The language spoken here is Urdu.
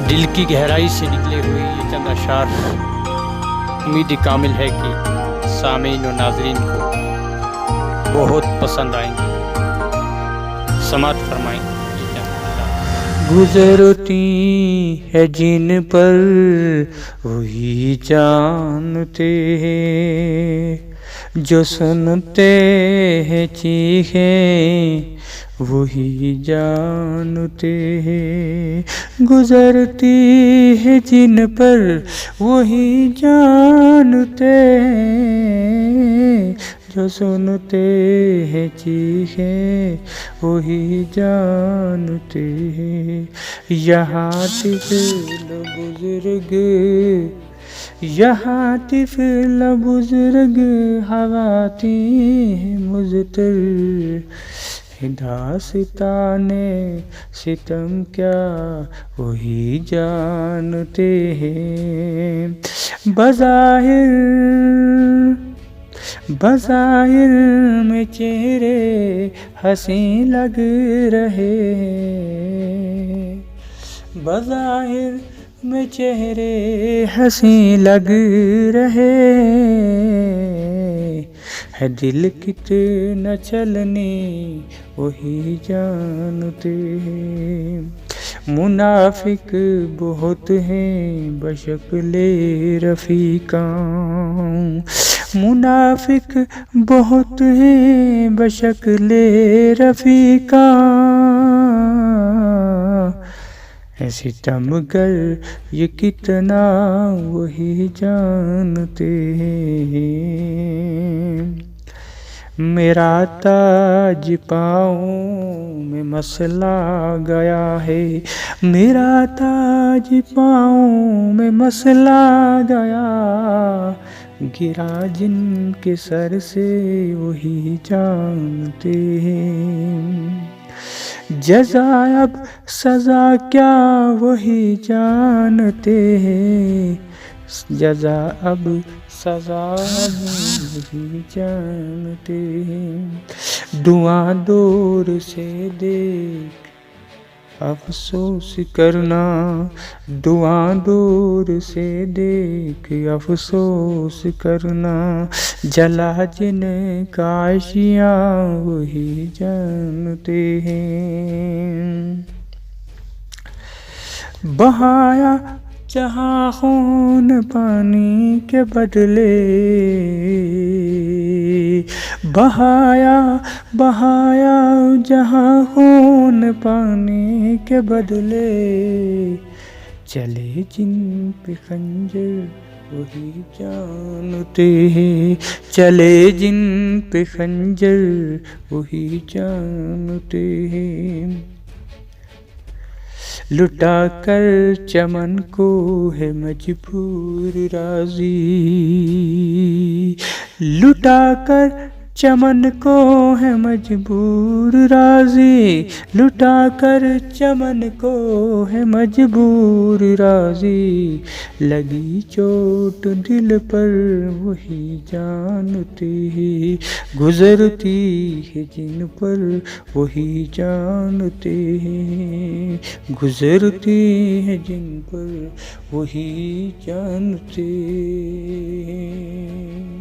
دل کی گہرائی سے نکلے ہوئے یہ چند اشعار امید کامل ہے کہ سامعین و ناظرین کو بہت پسند آئیں گے. سماعت فرمائیں. گزرتی ہے جن پر وہی جانتے ہیں، جو سنتے ہیں چیخیں وہی جانتے ہیں. گزرتی ہے جن پر وہی جانتے ہیں، جو سنتے ہیں چیخیں وہی جانتے ہیں. یہاں طفل بزرگ خواتین مضطر، داستانے ستم کیا وہی جانتے ہیں. بظاہر میں چہرے حسین لگ رہے ہیں، بظاہر میں چہرے حسین لگ رہے ہیں. دل کتنا چلنے وہی جانتے ہیں. منافق بہت ہیں بشکل رفیقاں، منافق بہت ہیں بشکل رفیقاں. ستمگر یہ کتنا وہی جانتے ہیں. میرا تاج پاؤں میں مسلا گیا ہے، میرا تاج پاؤں میں مسلا گیا. گرا جن کے سر سے وہی جانتے ہیں. جزا اب سزا کیا وہی جانتے ہیں، جزا اب سزا وہی جانتے ہیں. دعاں دور سے دیکھ افسوس کرنا، دعاں دور سے دیکھ افسوس کرنا. جلا جن کا عشیاں وہی جانتے ہیں. بہایا جہاں خون پانی کے بدلے، بہایا جہاں خون پانی کے بدلے. چلے جن پہ خنجر وہی جانتے ہیں، چلے جن پہ خنجر وہی جانتے ہیں. لٹا کر چمن کو ہے مجبور راضی، لٹا کر چمن کو ہے مجبور راضی، لٹا کر چمن کو ہے مجبور راضی. لگی چوٹ دل پر وہی جانتے ہیں، گزرتی ہے جن پر وہی جانتے ہیں، گزرتی ہے جن پر وہی جانتے ہیں.